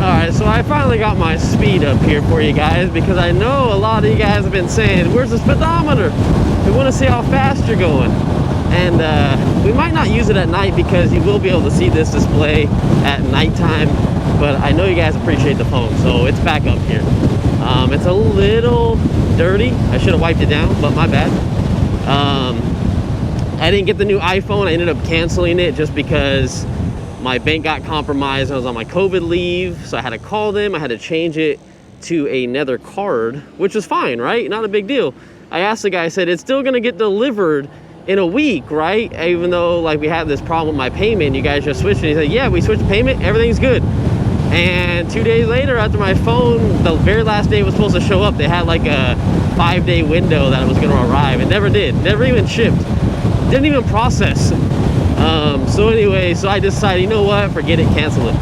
Alright, so I finally got my speed up here for you guys, because I know a lot of you guys have been saying, where's the speedometer? We want to see how fast you're going. And we might not use it at night, because you will be able to see this display at nighttime, but I know you guys appreciate the phone, so it's back up here. It's a little dirty. I should have wiped it down, but my bad. I didn't get the new iPhone. I ended up canceling it just because my bank got compromised. I was on my COVID leave, so I had to call them. I had to change it to another card, which was fine, right? Not a big deal. I asked the guy, I said, it's still gonna get delivered in a week, right? Even though like we had this problem with my payment, you guys just switched it. He said, yeah, we switched the payment, everything's good. And 2 days later, after my phone, the very last day it was supposed to show up, they had like a 5-day window that it was gonna arrive. It never did, never even shipped. Didn't even process. So anyway, so I decided, you know what, forget it, cancel it.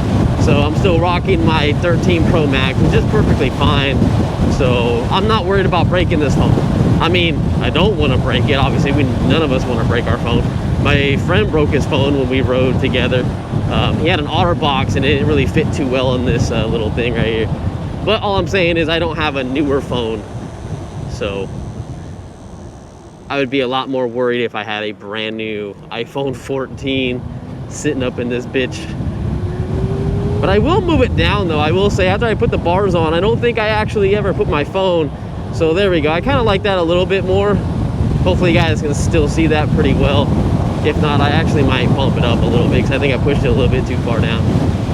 So I'm still rocking my 13 Pro Max, which is perfectly fine. So I'm not worried about breaking this phone. I mean, I don't want to break it. Obviously, none of us want to break our phone. My friend broke his phone when we rode together. He had an OtterBox and it didn't really fit too well in this little thing right here. But all I'm saying is I don't have a newer phone. So I would be a lot more worried if I had a brand new iPhone 14 sitting up in this bitch. But I will move it down though. I will say, after I put the bars on, I don't think I actually ever put my phone. So there we go. I kind of like that a little bit more. Hopefully you guys can still see that pretty well. If not, I actually might bump it up a little bit, because I think I pushed it a little bit too far down.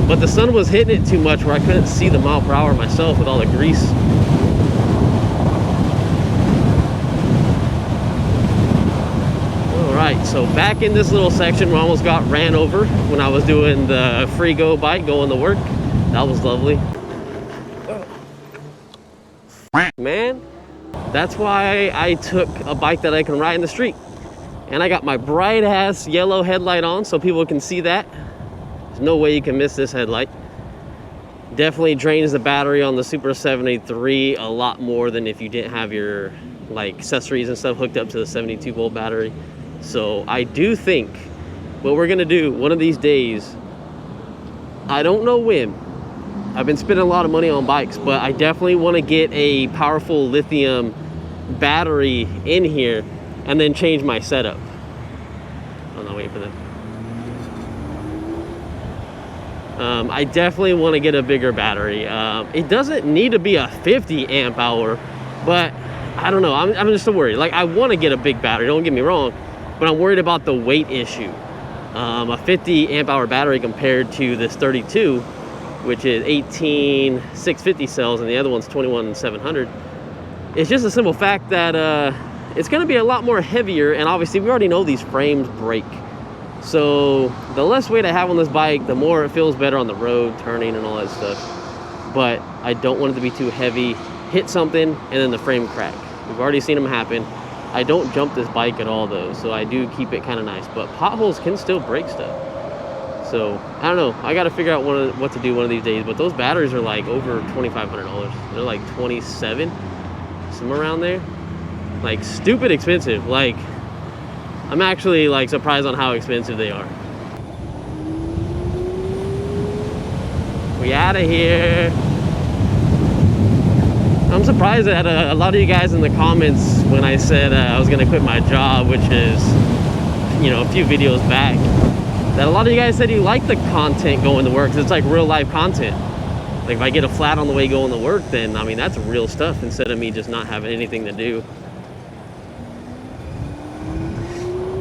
But the sun was hitting it too much where I couldn't see the mile per hour myself with all the grease. Alright, so back in this little section, we almost got ran over when I was doing the free go bike going to work. That was lovely. Man, that's why I took a bike that I can ride in the street. And I got my bright ass yellow headlight on so people can see that. There's no way you can miss this headlight. Definitely drains the battery on the Super 73 a lot more than if you didn't have your like accessories and stuff hooked up to the 72 volt battery. So I do think what we're gonna do one of these days, I don't know when, I've been spending a lot of money on bikes, but I definitely want to get a powerful lithium battery in here and then change my setup. I'm not waiting for them. I definitely want to get a bigger battery. It doesn't need to be a 50 amp hour, but I don't know. I'm just so worried. Like, I want to get a big battery, don't get me wrong, but I'm worried about the weight issue. A 50 amp hour battery compared to this 32, which is 18,650 cells, and the other one's 21,700. It's just a simple fact that it's going to be a lot more heavier, and obviously we already know these frames break. So the less weight I have on this bike, the more it feels better on the road, turning and all that stuff. But I don't want it to be too heavy, hit something, and then the frame crack. We've already seen them happen. I don't jump this bike at all though, so I do keep it kind of nice. But potholes can still break stuff. So I don't know. I got to figure out what to do one of these days. But those batteries are like over $2,500. They're like 27, somewhere around there. Like stupid expensive. Like I'm actually like surprised on how expensive they are. We out of here. I'm surprised that a lot of you guys in the comments when I said I was gonna quit my job, which is, you know, a few videos back, that a lot of you guys said you like the content going to work, because it's like real life content. Like if I get a flat on the way going to work, then I mean that's real stuff instead of me just not having anything to do.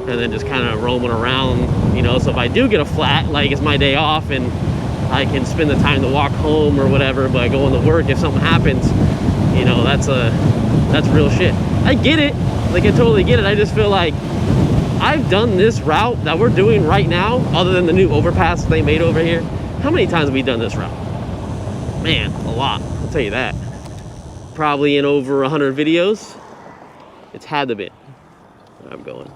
And then just kind of roaming around, you know. So if I do get a flat, like it's my day off and I can spend the time to walk home or whatever, but going to work, if something happens, you know, that's real shit. I get it, like I totally get it. I just feel like I've done this route that we're doing right now, other than the new overpass they made over here. How many times have we done this route? Man, a lot, I'll tell you that. Probably in over 100 videos. It's had to be. I'm going.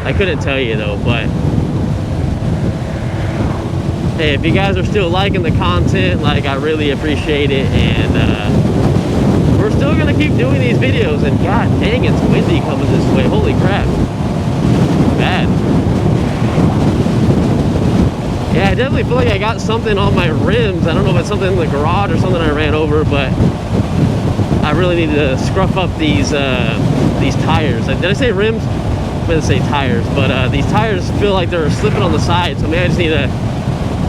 I couldn't tell you though, but hey, if you guys are still liking the content, like I really appreciate it, and we're still gonna keep doing these videos. And god dang, it's windy coming this way. Holy crap, bad. definitely feel like I got something on my rims. I don't know if it's something in the garage or something I ran over, but I really need to scruff up these tires. Did I say rims? I meant to say tires, but these tires feel like they're slipping on the side, so maybe I just need to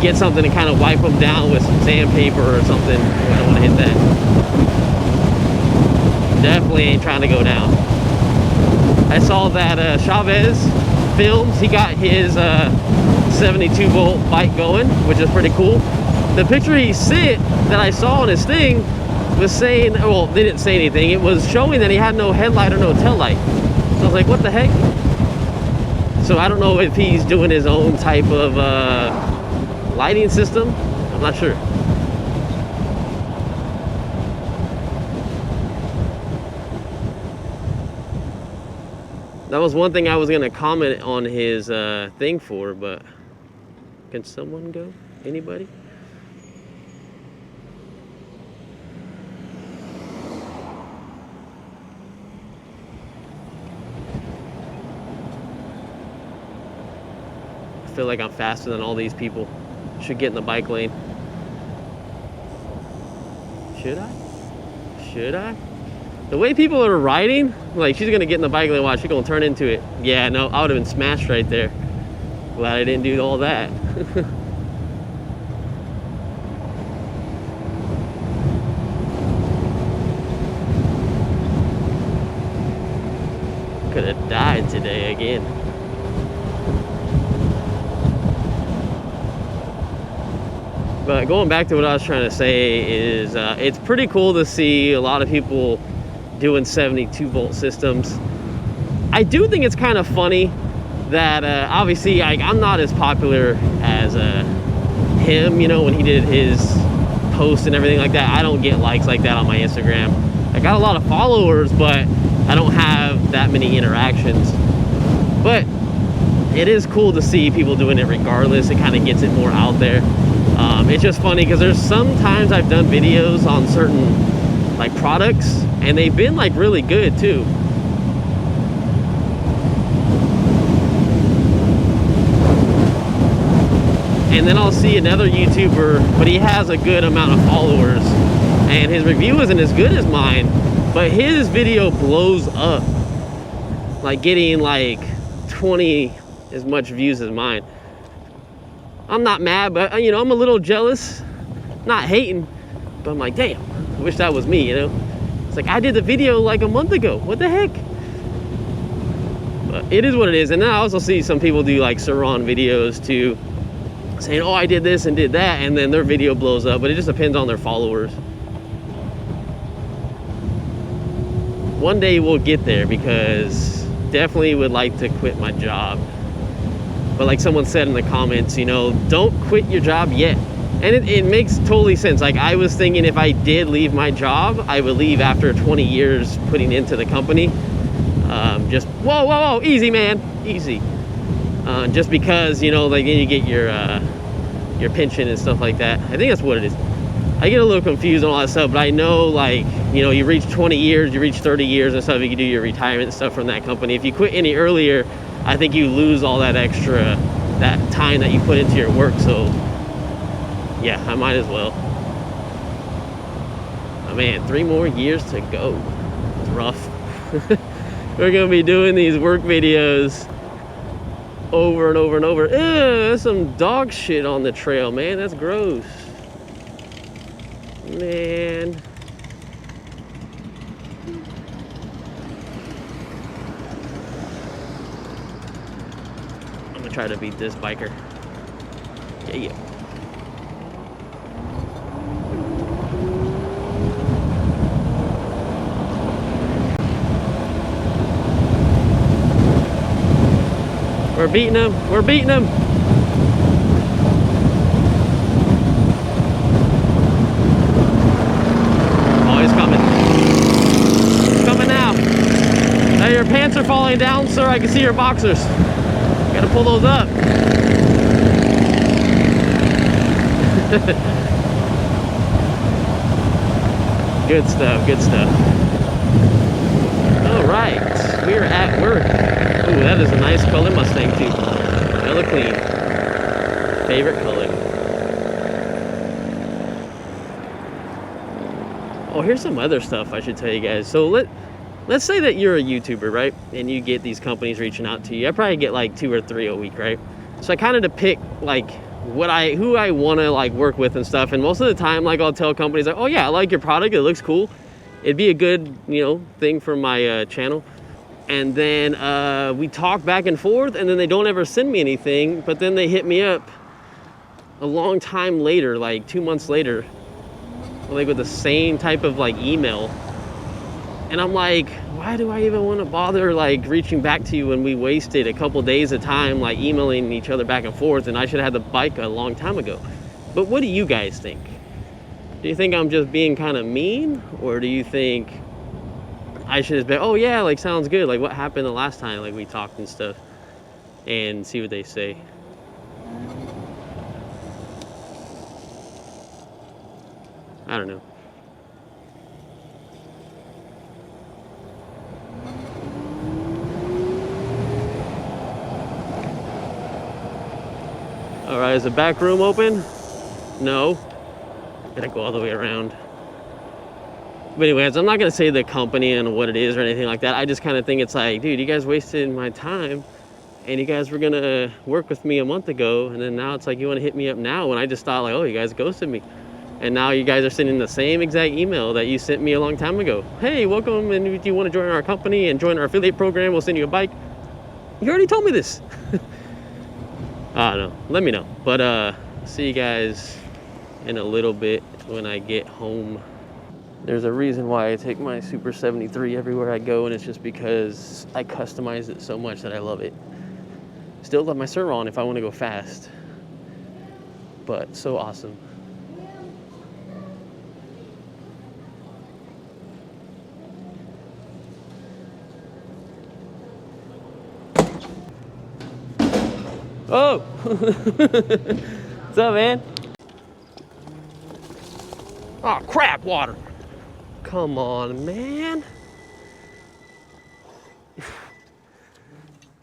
get something to kind of wipe them down with some sandpaper or something. I don't want to hit that. Definitely ain't trying to go down. I saw that Chavez films. He got his 72 volt bike going, which is pretty cool. The picture he sent that I saw on his thing was saying, well, they didn't say anything. It was showing that he had no headlight or no tail light. So I was like, what the heck? So I don't know if he's doing his own type of lighting system. I'm not sure. That was one thing I was gonna comment on his thing for, but can someone go? Anybody? I feel like I'm faster than all these people. Should get in the bike lane. Should I? Should I? The way people are riding, like she's gonna get in the bike lane, watch, she's gonna turn into it. Yeah, no, I would have been smashed right there. Glad I didn't do all that. Could have died today again. But going back to what I was trying to say is it's pretty cool to see a lot of people doing 72 volt systems. I do think it's kind of funny that obviously I'm not as popular as him, you know, when he did his posts and everything like that. I don't get likes like that on my Instagram. I got a lot of followers, but I don't have that many interactions. But it is cool to see people doing it regardless. It kind of gets it more out there. It's just funny because there's sometimes I've done videos on certain like products and they've been like really good too. And then I'll see another YouTuber, but he has a good amount of followers and his review isn't as good as mine, but his video blows up, like getting like 20 as much views as mine. I'm not mad, but you know, I'm a little jealous, not hating, but I'm like, damn, I wish that was me, you know? It's like, I did the video like a month ago, what the heck? But it is what it is. And then I also see some people do like Saran videos too, saying, oh, I did this and did that, and then their video blows up, but it just depends on their followers. One day we'll get there because definitely would like to quit my job. But like someone said in the comments, you know, don't quit your job yet. And it makes totally sense. Like I was thinking if I did leave my job, I would leave after 20 years putting into the company. Just, whoa, whoa, whoa, easy, man, easy. Just because, you know, like then you get your pension and stuff like that. I think that's what it is. I get a little confused on all that stuff, but I know, like, you know, you reach 20 years, you reach 30 years and stuff, you can do your retirement stuff from that company. If you quit any earlier, I think you lose all that extra, that time that you put into your work. So yeah, I might as well. Oh man, 3 more years to go. It's rough. We're gonna be doing these work videos over and over and over. Ew, there's some dog shit on the trail, man. That's gross. Man. I'm gonna try to beat this biker. Yeah. We're beating him. We're beating him. Oh, he's coming. He's coming now. Now your pants are falling down, sir. I can see your boxers. Gotta pull those up. Good stuff, good stuff. All right, we're at work. Ooh, that is a nice color Mustang too. Hella clean. Favorite color. Oh, here's some other stuff I should tell you guys. So let's say that you're a YouTuber, right? And you get these companies reaching out to you. I probably get like 2 or 3 a week, right? So I kind of pick like who I want to like work with and stuff. And most of the time, like I'll tell companies like, oh yeah, I like your product. It looks cool. It'd be a good, you know, thing for my channel. And then we talk back and forth, and then they don't ever send me anything. But then they hit me up a long time later, like 2 months later, like with the same type of like email. And I'm like, why do I even want to bother like reaching back to you when we wasted a couple days of time like emailing each other back and forth, and I should have had the bike a long time ago. But what do you guys think? Do you think I'm just being kind of mean, or do you think I should just be, oh yeah, like sounds good, like what happened the last time like we talked and stuff, and see what they say? I don't know. All right, is the back room open? No. Gotta go all the way around. But anyways, I'm not gonna say the company and what it is or anything like that. I just kind of think it's like, dude, you guys wasted my time, and you guys were gonna work with me a month ago, and then now it's like you want to hit me up now when I just thought like, oh, you guys ghosted me. And now you guys are sending the same exact email that you sent me a long time ago. Hey, welcome, and if you want to join our company and join our affiliate program, we'll send you a bike. You already told me this. I don't know. Let me know. But see you guys in a little bit when I get home. There's a reason why I take my Super 73 everywhere I go, and it's just because I customize it so much that I love it. Still love my Sur-Ron if I want to go fast. But so awesome. Oh! What's up, man? Oh, crap, water. Come on, man.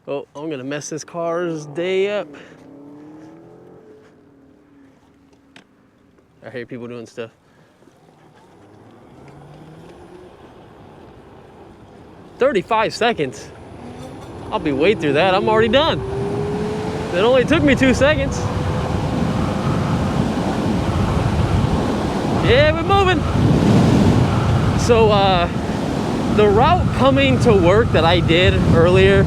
Oh, I'm gonna mess this car's day up. I hear people doing stuff. "35 seconds? I'll be way through that. I'm already done. It only took me 2 seconds. Yeah, we're moving. So the route coming to work that I did earlier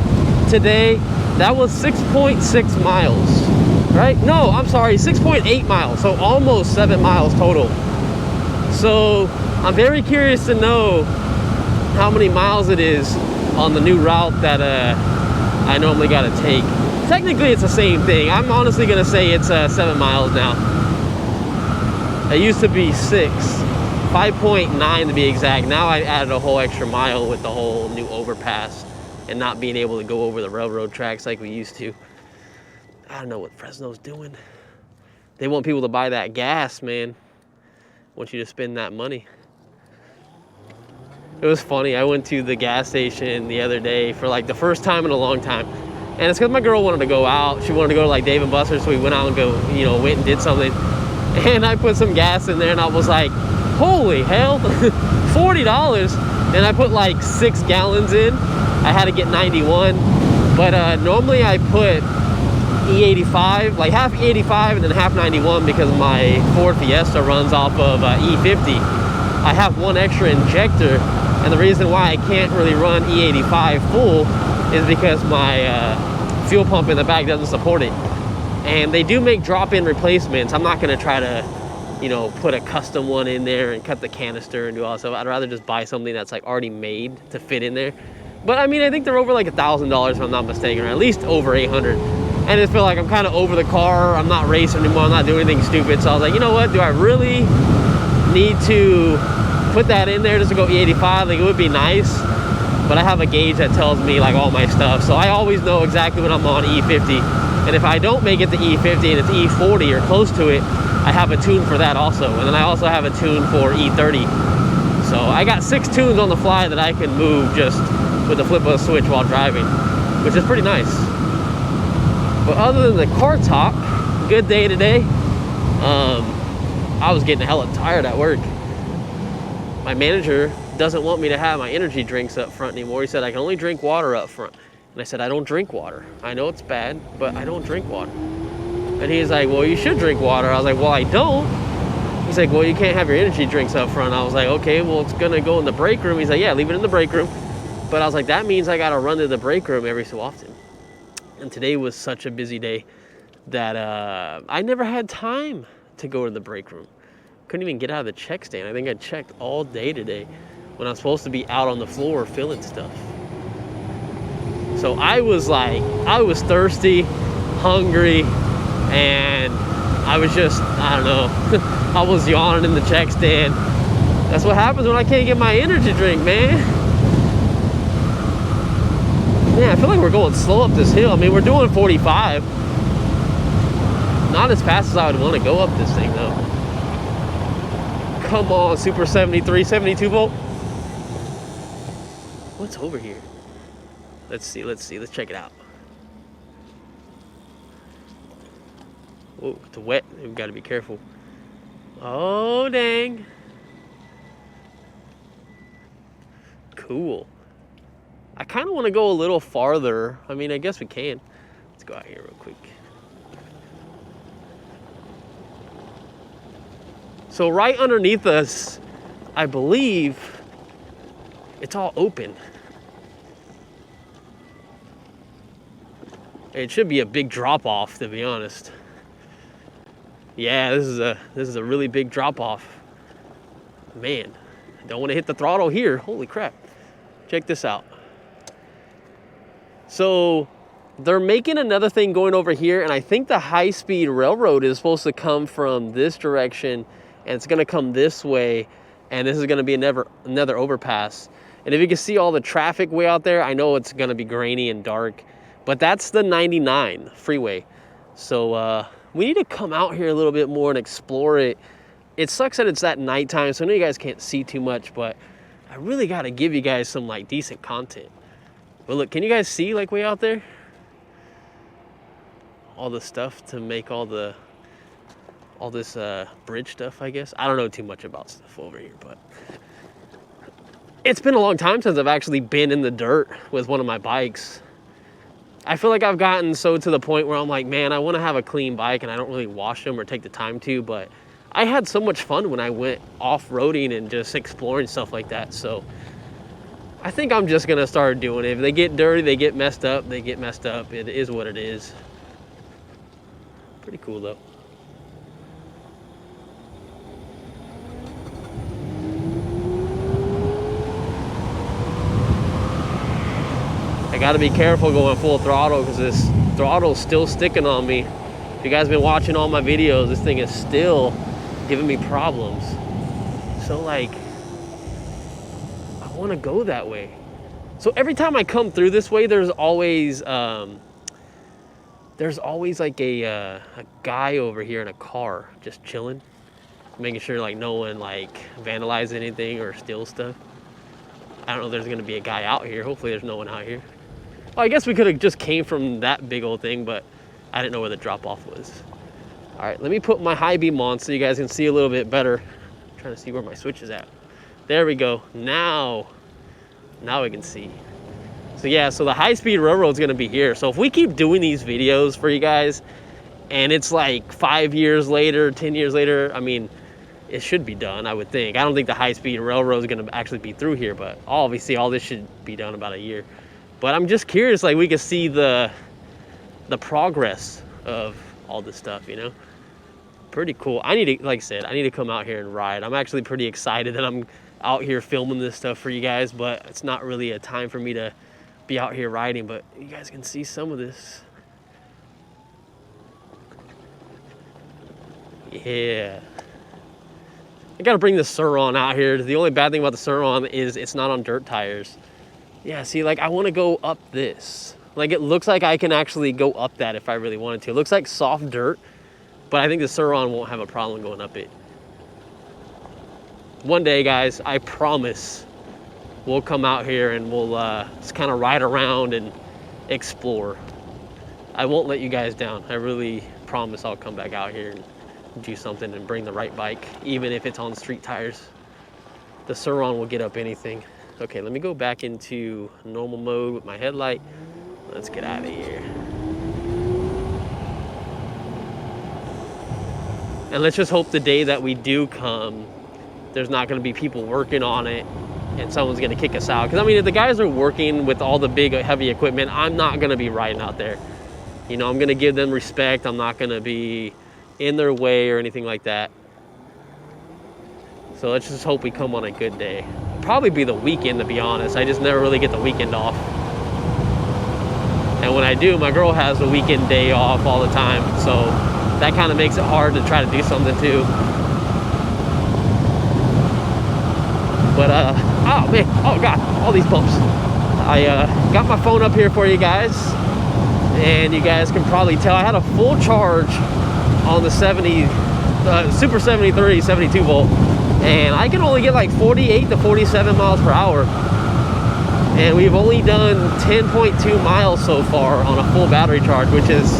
today, that was 6.6 miles, right? No, I'm sorry, 6.8 miles. So almost 7 miles total. So I'm very curious to know how many miles it is on the new route that I normally gotta take. Technically, it's the same thing. I'm honestly gonna say it's 7 miles now. It used to be 6, 5.9 to be exact. Now I added a whole extra mile with the whole new overpass and not being able to go over the railroad tracks like we used to. I don't know what Fresno's doing. They want people to buy that gas, man. Want you to spend that money. It was funny. I went to the gas station the other day for like the first time in a long time. And it's because my girl wanted to go out. She wanted to go to like Dave & Buster's, so we went out and went and did something. And I put some gas in there, and I was like, holy hell, $40. And I put like 6 gallons in. I had to get 91. But normally I put E85, like half E85 and then half 91, because my Ford Fiesta runs off of E50. I have one extra injector, and the reason why I can't really run E85 full is because my fuel pump in the back doesn't support it. And they do make drop-in replacements. I'm not gonna try to, put a custom one in there and cut the canister and do all that stuff. I'd rather just buy something that's like already made to fit in there. But I mean, I think they're over like $1,000 if I'm not mistaken, or at least over 800. And I just feel like I'm kind of over the car. I'm not racing anymore. I'm not doing anything stupid. So I was like, you know what? Do I really need to put that in there just to go E85? Like, it would be nice. But I have a gauge that tells me like all my stuff. So I always know exactly when I'm on E50. And if I don't make it to E50 and it's E40 or close to it, I have a tune for that also. And then I also have a tune for E30. So I got 6 tunes on the fly that I can move just with the flip of a switch while driving, which is pretty nice. But other than the car talk, good day today. I was getting hella tired at work. my manager doesn't want me to have my energy drinks up front anymore. He said I can only drink water up front. And I said, I don't drink water. I know it's bad, but I don't drink water. And he's like, well, you should drink water. I was like, well, I don't. He's like, well, you can't have your energy drinks up front. I was like, okay, well, it's gonna go in the break room. He's like, yeah, leave it in the break room. But I was like, that means I gotta run to the break room every so often. And today was such a busy day that I never had time to go to the break room. Couldn't even get out of the check stand. I think I checked all day today when I'm supposed to be out on the floor filling stuff. So I was thirsty, hungry, and I was just, I don't know, I was yawning in the check stand. That's what happens when I can't get my energy drink, man. Man, I feel like we're going slow up this hill. I mean, we're doing 45. Not as fast as I would want to go up this thing, though. Come on, Super73 72v. What's over here? Let's see, let's check it out. Oh, it's wet, we've got to be careful. Oh, dang. Cool. I kind of want to go a little farther. I mean, I guess we can. Let's go out here real quick. So right underneath us, I believe it's all open. It should be a big drop off, to be honest. Yeah, this is a really big drop off. Man, I don't want to hit the throttle here. Holy crap. Check this out. So they're making another thing going over here, and I think the high-speed railroad is supposed to come from this direction, and it's gonna come this way, and this is gonna be another overpass. And if you can see all the traffic way out there, I know it's gonna be grainy and dark, but that's the 99 freeway. So we need to come out here a little bit more and explore it. It sucks that it's at nighttime, so I know you guys can't see too much, but I really gotta give you guys some like decent content. But look, can you guys see like way out there? All the stuff to make all this bridge stuff, I guess. I don't know too much about stuff over here, but it's been a long time since I've actually been in the dirt with one of my bikes. I feel like I've gotten so to the point where I'm like, man, I want to have a clean bike and I don't really wash them or take the time to, but I had so much fun when I went off-roading and just exploring stuff like that. So I think I'm just gonna start doing it. If they get dirty, they get messed up, they get messed up. It is what it is. Pretty cool though. I gotta be careful going full throttle because this throttle's still sticking on me. If you guys been watching all my videos, this thing is still giving me problems. So like, I wanna go that way. So every time I come through this way, there's always like a guy over here in a car just chilling, making sure like no one like vandalizes anything or steals stuff. I don't know if there's gonna be a guy out here. Hopefully there's no one out here. Well, I guess we could have just came from that big old thing, but I didn't know where the drop off was. All right, let me put my high beam on so you guys can see a little bit better. I'm trying to see where my switch is at. There we go. Now we can see. So yeah, so the high-speed railroad is gonna be here. So if we keep doing these videos for you guys, and it's like 5 years later, 10 years later, I mean, it should be done, I would think. I don't think the high-speed railroad is gonna actually be through here, but obviously all this should be done about a year. But I'm just curious, like we can see the progress of all this stuff, you know? Pretty cool. I need to, like I said, I need to come out here and ride. I'm actually pretty excited that I'm out here filming this stuff for you guys, but it's not really a time for me to be out here riding, but you guys can see some of this. Yeah. I gotta bring the Sur-Ron out here. The only bad thing about the Sur-Ron is it's not on dirt tires. Yeah, see, like I wanna go up this. Like it looks like I can actually go up that if I really wanted to. It looks like soft dirt, but I think the Sur-Ron won't have a problem going up it. One day, guys, I promise we'll come out here and we'll just kind of ride around and explore. I won't let you guys down. I really promise I'll come back out here and do something and bring the right bike, even if it's on street tires. the Sur-Ron will get up anything. Okay, let me go back into normal mode with my headlight. Let's get out of here. And let's just hope the day that we do come, there's not going to be people working on it and someone's going to kick us out. Because, I mean, if the guys are working with all the big, heavy equipment, I'm not going to be riding out there. You know, I'm going to give them respect. I'm not going to be in their way or anything like that. So let's just hope we come on a good day. Probably be the weekend, to be honest. I just never really get the weekend off. And when I do, my girl has the weekend day off all the time. So that kind of makes it hard to try to do something too. But, oh man, oh God, all these bumps. I got my phone up here for you guys. And you guys can probably tell I had a full charge on the Super 73 72 volt. And I can only get like 48 to 47 miles per hour. And we've only done 10.2 miles so far on a full battery charge, which is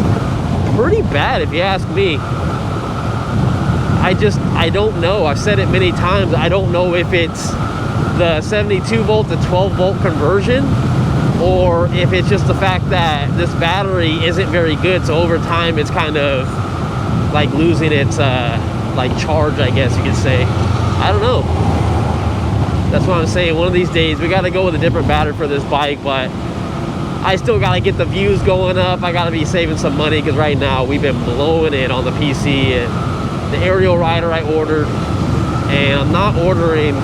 pretty bad if you ask me. I don't know. I've said it many times. I don't know if it's the 72 volt to 12 volt conversion, or if it's just the fact that this battery isn't very good. So over time, it's kind of like losing its like charge, I guess you could say. I don't know. That's what I'm saying. One of these days, we got to go with a different battery for this bike, but I still got to get the views going up. I got to be saving some money because right now we've been blowing it on the PC and the aerial rider I ordered, and I'm not ordering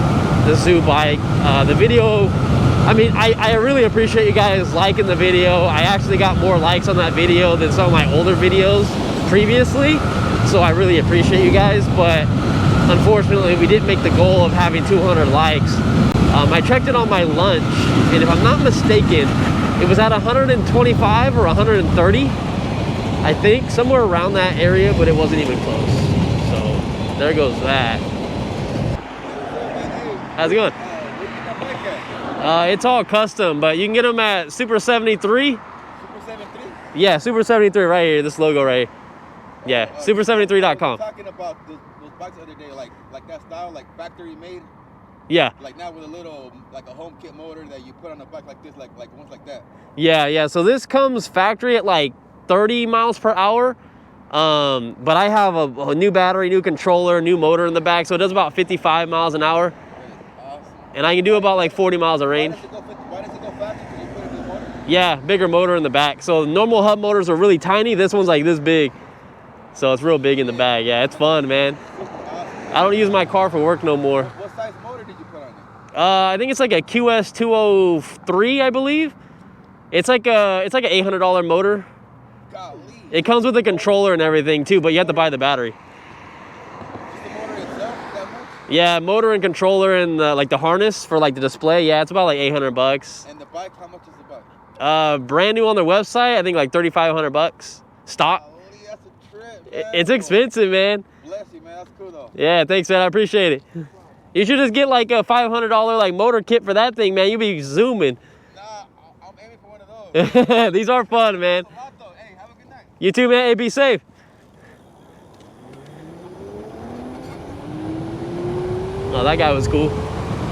the Zoo bike. The video, I mean, I really appreciate you guys liking the video. I actually got more likes on that video than some of my older videos previously, so I really appreciate you guys, but unfortunately, we didn't make the goal of having 200 likes. I checked it on my lunch, and if I'm not mistaken, it was at 125 or 130, I think, somewhere around that area, but it wasn't even close. So there goes that. How's it going? It's all custom, but you can get them at Super 73. Super 73? Yeah, Super 73 right here, this logo right here. Yeah, super73.com. Talking about those bikes the other day, like that style, like factory made. Yeah. Like now with a little, like a home kit motor that you put on a bike like this, like ones like that. Yeah. So this comes factory at like 30 miles per hour. But I have a new battery, new controller, new motor in the back, so it does about 55 miles an hour. Awesome. And I can do about like 40 miles of range. Why does it go faster? Can you put a new motor? Yeah, bigger motor in the back. So normal hub motors are really tiny. This one's like this big. So it's real big in the bag. Yeah, it's fun, man. Awesome. I don't use my car for work no more. What size motor did you put on it? I think it's like a QS203, I believe. It's like an $800 motor. Golly. It comes with a controller and everything too, but you have to buy the battery. Just the motor itself, that much? Yeah, motor and controller and like the harness for like the display. Yeah, it's about like $800. And the bike, how much is the bike? Brand new on their website, I think like $3,500 stock. Golly, that's a trip, man. It's expensive, man. Bless you, man. That's cool though. Yeah, thanks, man. I appreciate it. You should just get like a $500 like motor kit for that thing, man. You'll be zooming. Nah, I'm aiming for one of those. These are fun, man. It's a lot, though. Hey, have a good night. You too, man. Hey, be safe. Oh, that guy was cool.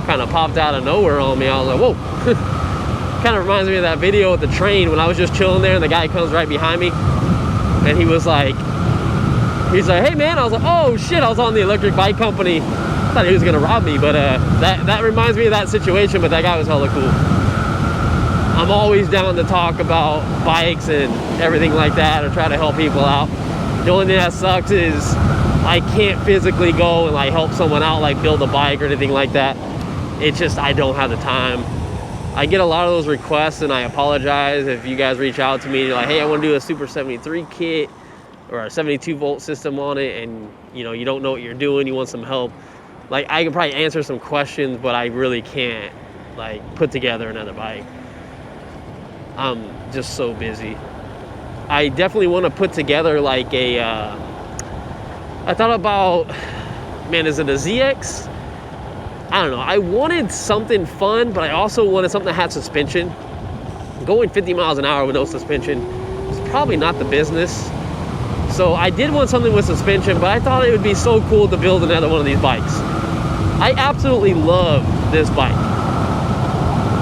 Kind of popped out of nowhere on me. I was like, whoa. Kind of reminds me of that video with the train when I was just chilling there and the guy comes right behind me. And he's like, hey, man. I was like, oh, shit. I was on the electric bike company. I thought he was going to rob me. But that reminds me of that situation. But that guy was hella cool. I'm always down to talk about bikes and everything like that or try to help people out. The only thing that sucks is I can't physically go and like help someone out, like build a bike or anything like that. It's just I don't have the time. I get a lot of those requests and I apologize if you guys reach out to me and you're like, hey, I want to do a Super 73 kit or a 72 volt system on it, and you know you don't know what you're doing, you want some help. Like I can probably answer some questions, but I really can't like put together another bike. I'm just so busy. I definitely want to put together like a, I thought about, man, is it a ZX? I don't know. I wanted something fun, but I also wanted something that had suspension. Going 50 miles an hour with no suspension is probably not the business. So I did want something with suspension, but I thought it would be so cool to build another one of these bikes. I absolutely love this bike.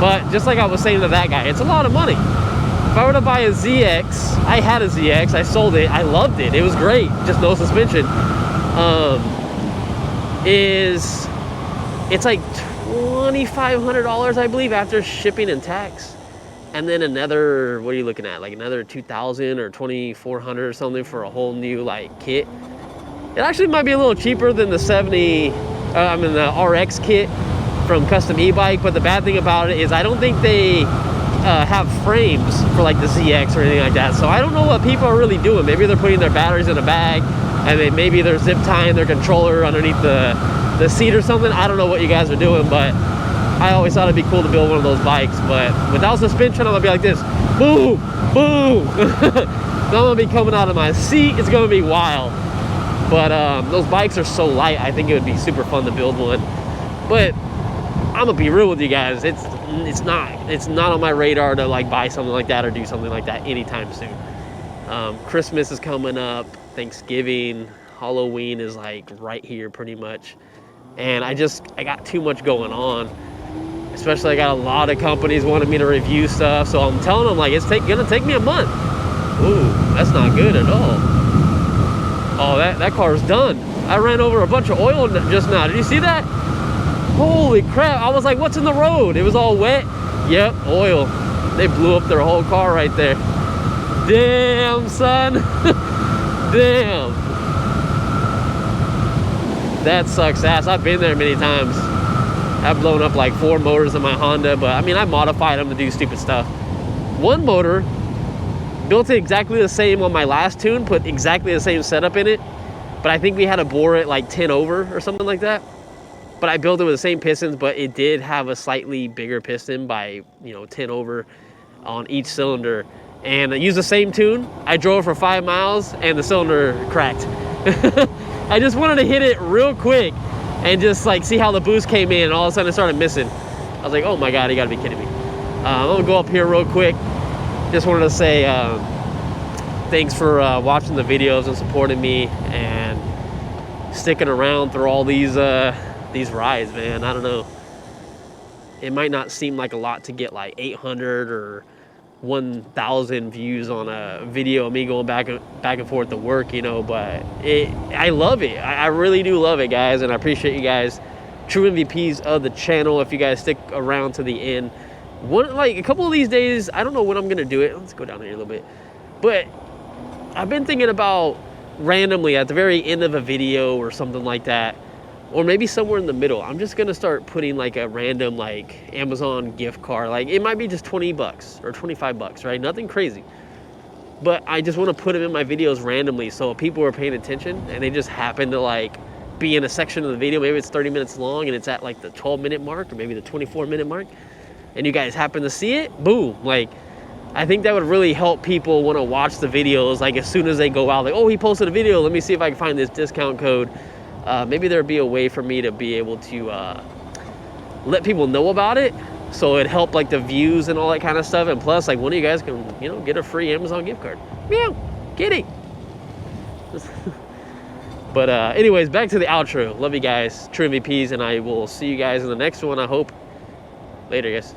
But just like I was saying to that guy, it's a lot of money. If I were to buy a ZX, I had a ZX, I sold it, I loved it, it was great, just no suspension. It's like $2,500, I believe, after shipping and tax. And then another, what are you looking at? Like another $2,000 or $2,400 or something for a whole new like kit. It actually might be a little cheaper than the the RX kit from Custom E-Bike, but the bad thing about it is I don't think they have frames for like the ZX or anything like that. So I don't know what people are really doing. Maybe they're putting their batteries in a bag, and then maybe they're zip tying their controller underneath the seat or something. I don't know what you guys are doing, but I always thought it'd be cool to build one of those bikes. But without suspension, I'm gonna be like this, boom, boom. I'm gonna be coming out of my seat. It's gonna be wild. But those bikes are so light, I think it would be super fun to build one. But I'm gonna be real with you guys. It's not on my radar to like buy something like that or do something like that anytime soon. Christmas is coming up, Thanksgiving, Halloween is like right here pretty much. And I got too much going on. Especially I got a lot of companies wanting me to review stuff. So I'm telling them like it's gonna take me a month. Ooh, that's not good at all. Oh, that car's done. I ran over a bunch of oil just now. Did you see that? Holy crap. I was like, what's in the road? It was all wet. Yep, oil. They blew up their whole car right there. Damn, son. Damn. That sucks ass. I've been there many times. I've blown up like 4 motors in my Honda, but I mean, I modified them to do stupid stuff. One motor, built it exactly the same on my last tune, put exactly the same setup in it, but I think we had to bore it like 10 over or something like that. But I built it with the same pistons, but it did have a slightly bigger piston by, 10 over on each cylinder. And I used the same tune. I drove for 5 miles and the cylinder cracked. I just wanted to hit it real quick and just like see how the boost came in, and all of a sudden it started missing. I was like, oh my God, you gotta be kidding me. I'm gonna go up here real quick. Just wanted to say thanks for watching the videos and supporting me and sticking around through all these rides, man. I don't know. It might not seem like a lot to get like 800 or 1,000 views on a video of me going back and forth to work, but I love it. I really do love it, guys, and I appreciate you guys. True MVPs of the channel, if you guys stick around to the end. A couple of these days, I don't know when I'm gonna do it. Let's go down here a little bit. But I've been thinking about randomly at the very end of a video or something like that, or maybe somewhere in the middle, I'm just gonna start putting like a random like Amazon gift card. Like it might be just 20 bucks or 25 bucks, right? Nothing crazy. But I just wanna put them in my videos randomly so people are paying attention and they just happen to like be in a section of the video. Maybe it's 30 minutes long and it's at like the 12-minute mark or maybe the 24-minute mark. And you guys happen to see it, boom. Like, I think that would really help people wanna watch the videos. Like as soon as they go out, like, oh, he posted a video, let me see if I can find this discount code. Maybe there'd be a way for me to be able to let people know about it, so it'd help like the views and all that kind of stuff. And plus, like one of you guys can, get a free Amazon gift card. Meow, kitty. But anyways, back to the outro. Love you guys, true MVPs, and I will see you guys in the next one, I hope. Later, guys.